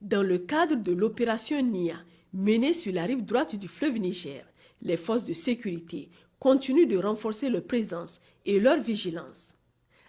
Dans le cadre de l'opération NIA, menée sur la rive droite du fleuve Niger, les forces de sécurité continuent de renforcer leur présence et leur vigilance.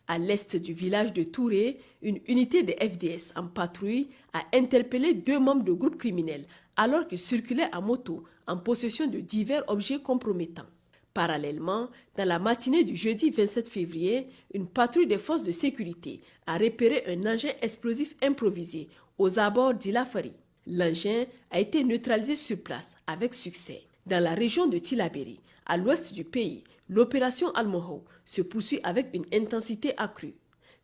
À l'est du village de Touré, une unité de FDS en patrouille a interpellé 2 membres de groupes criminels alors qu'ils circulaient à moto en possession de divers objets compromettants. Parallèlement, dans la matinée du jeudi 27 février, une patrouille des forces de sécurité a repéré un engin explosif improvisé aux abords d'Ilafari. L'engin a été neutralisé sur place avec succès. Dans la région de Tillabéri, à l'ouest du pays, l'opération Al-Moho se poursuit avec une intensité accrue.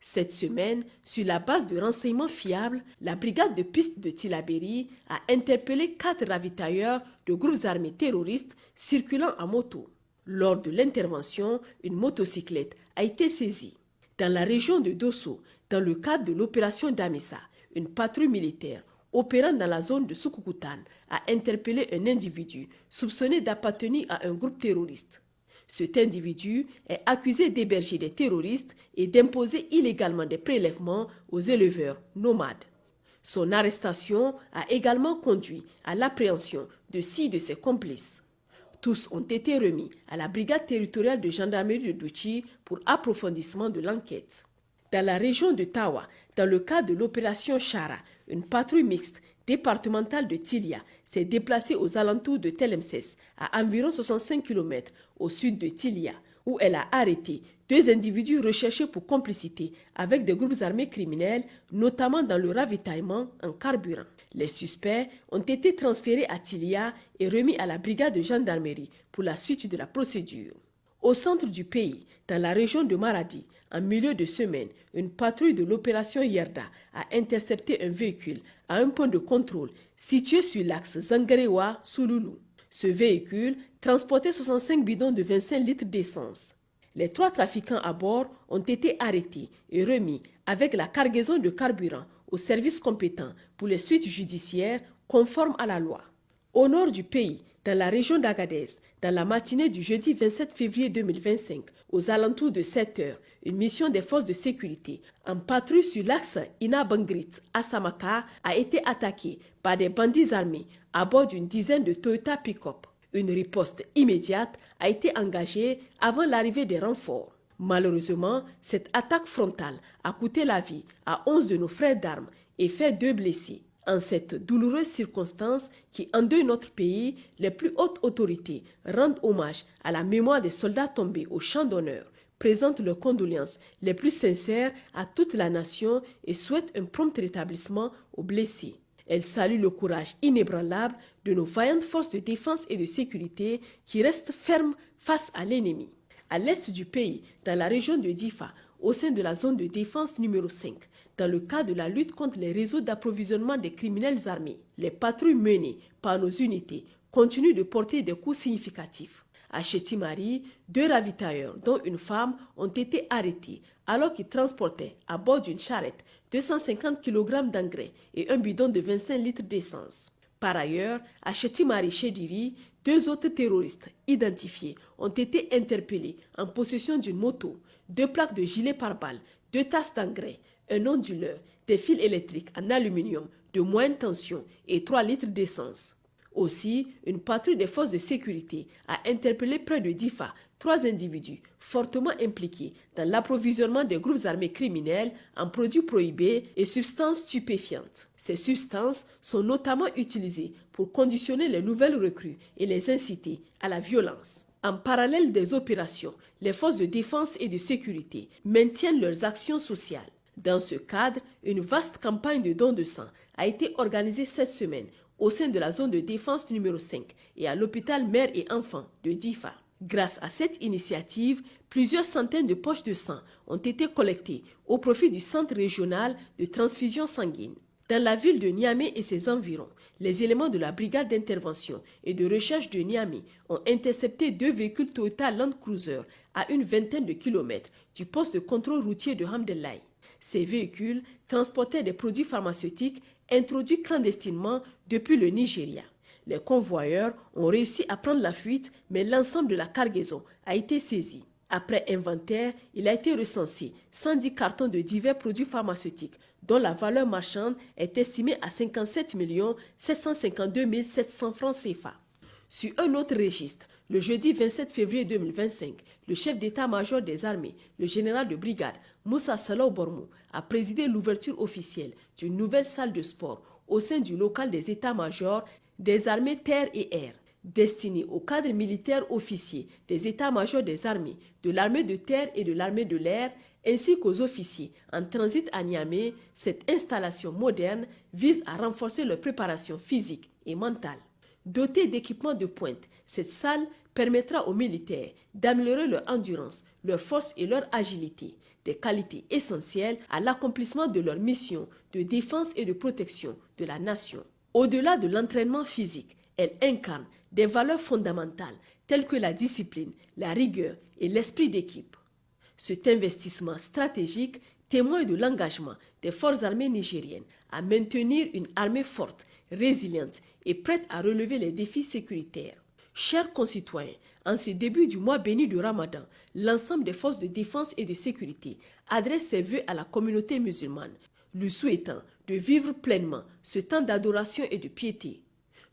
Cette semaine, sur la base de renseignements fiables, la brigade de piste de Tillabéri a interpellé 4 ravitailleurs de groupes armés terroristes circulant en moto. Lors de l'intervention, une motocyclette a été saisie. Dans la région de Dosso, dans le cadre de l'opération Damissa, une patrouille militaire opérant dans la zone de Soukoukoutane a interpellé un individu soupçonné d'appartenir à un groupe terroriste. Cet individu est accusé d'héberger des terroristes et d'imposer illégalement des prélèvements aux éleveurs nomades. Son arrestation a également conduit à l'appréhension de 6 de ses complices. Tous ont été remis à la brigade territoriale de gendarmerie de Douchi pour approfondissement de l'enquête. Dans la région de Tawa, dans le cadre de l'opération Chara, une patrouille mixte départementale de Tilia s'est déplacée aux alentours de Telemses, à environ 65 km au sud de Tilia, où elle a arrêté 2 individus recherchés pour complicité avec des groupes armés criminels, notamment dans le ravitaillement en carburant. Les suspects ont été transférés à Tilia et remis à la brigade de gendarmerie pour la suite de la procédure. Au centre du pays, dans la région de Maradi, en milieu de semaine, une patrouille de l'opération Yerda a intercepté un véhicule à un point de contrôle situé sur l'axe Zangarewa-Souloulou. Ce véhicule transportait 65 bidons de 25 litres d'essence. Les 3 trafiquants à bord ont été arrêtés et remis avec la cargaison de carburant aux services compétents pour les suites judiciaires conformes à la loi. Au nord du pays, dans la région d'Agadez, dans la matinée du jeudi 27 février 2025, aux alentours de 7 heures, une mission des forces de sécurité en patrouille sur l'axe Ina-Bangrit à Samaka a été attaquée par des bandits armés à bord d'une dizaine de Toyota pick-up. Une riposte immédiate a été engagée avant l'arrivée des renforts. Malheureusement, cette attaque frontale a coûté la vie à 11 de nos frères d'armes et fait 2 blessés. En cette douloureuse circonstance qui endeuille notre pays, les plus hautes autorités rendent hommage à la mémoire des soldats tombés au champ d'honneur, présentent leurs condoléances les plus sincères à toute la nation et souhaitent un prompt rétablissement aux blessés. Elles saluent le courage inébranlable de nos vaillantes forces de défense et de sécurité qui restent fermes face à l'ennemi. À l'est du pays, dans la région de Difa, au sein de la zone de défense numéro 5, dans le cadre de la lutte contre les réseaux d'approvisionnement des criminels armés, les patrouilles menées par nos unités continuent de porter des coups significatifs. À Chetimari, 2 ravitailleurs, dont une femme, ont été arrêtés alors qu'ils transportaient à bord d'une charrette 250 kg d'engrais et un bidon de 25 litres d'essence. Par ailleurs, à Chetimari-Chediri, 2 autres terroristes identifiés ont été interpellés en possession d'une moto, 2 plaques de gilet pare-balles, 2 tasses d'engrais, un onduleur, des fils électriques en aluminium de moyenne tension et 3 litres d'essence. Aussi, une patrouille des forces de sécurité a interpellé près de Difa 3 individus fortement impliqués dans l'approvisionnement des groupes armés criminels en produits prohibés et substances stupéfiantes. Ces substances sont notamment utilisées pour conditionner les nouvelles recrues et les inciter à la violence. En parallèle des opérations, les forces de défense et de sécurité maintiennent leurs actions sociales. Dans ce cadre, une vaste campagne de dons de sang a été organisée cette semaine au sein de la zone de défense numéro 5 et à l'hôpital mère et enfants de Difa. Grâce à cette initiative, plusieurs centaines de poches de sang ont été collectées au profit du centre régional de transfusion sanguine. Dans la ville de Niamey et ses environs, les éléments de la brigade d'intervention et de recherche de Niamey ont intercepté 2 véhicules Toyota Land Cruiser à une vingtaine de kilomètres du poste de contrôle routier de Hamdelaye. Ces véhicules transportaient des produits pharmaceutiques introduits clandestinement depuis le Nigeria. Les convoyeurs ont réussi à prendre la fuite, mais l'ensemble de la cargaison a été saisi. Après inventaire, il a été recensé 110 cartons de divers produits pharmaceutiques dont la valeur marchande est estimée à 57 752 700 francs CFA. Sur un autre registre, le jeudi 27 février 2025, le chef d'état-major des armées, le général de brigade Moussa Salaw Bormou, a présidé l'ouverture officielle d'une nouvelle salle de sport au sein du local des états-majors des armées terre et air, destinée aux cadres militaires officiers des états-majors des armées, de l'armée de terre et de l'armée de l'air, ainsi qu'aux officiers en transit à Niamey. Cette installation moderne vise à renforcer leur préparation physique et mentale. Dotée d'équipements de pointe, cette salle permettra aux militaires d'améliorer leur endurance, leur force et leur agilité, des qualités essentielles à l'accomplissement de leur mission de défense et de protection de la nation. Au-delà de l'entraînement physique, elle incarne des valeurs fondamentales telles que la discipline, la rigueur et l'esprit d'équipe. Cet investissement stratégique témoigne de l'engagement des forces armées nigériennes à maintenir une armée forte, résiliente et prête à relever les défis sécuritaires. Chers concitoyens, en ce début du mois béni du Ramadan, l'ensemble des forces de défense et de sécurité adresse ses vœux à la communauté musulmane, lui souhaitant de vivre pleinement ce temps d'adoration et de piété.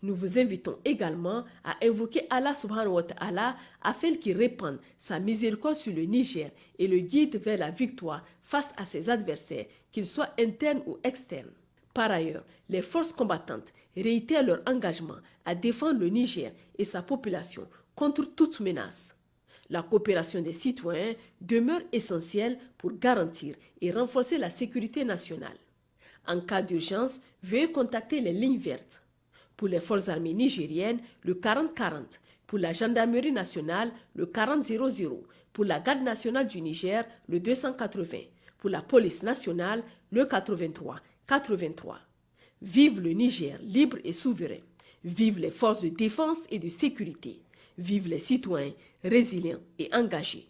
Nous vous invitons également à invoquer Allah subhanahu wa ta'ala afin qu'il répande sa miséricorde sur le Niger et le guide vers la victoire face à ses adversaires, qu'ils soient internes ou externes. Par ailleurs, les forces combattantes réitèrent leur engagement à défendre le Niger et sa population contre toute menace. La coopération des citoyens demeure essentielle pour garantir et renforcer la sécurité nationale. En cas d'urgence, veuillez contacter les lignes vertes. Pour les forces armées nigériennes, le 40-40. Pour la gendarmerie nationale, le 40-00. Pour la garde nationale du Niger, le 280. Pour la police nationale, le 83-83. Vive le Niger libre et souverain. Vive les forces de défense et de sécurité. Vive les citoyens résilients et engagés.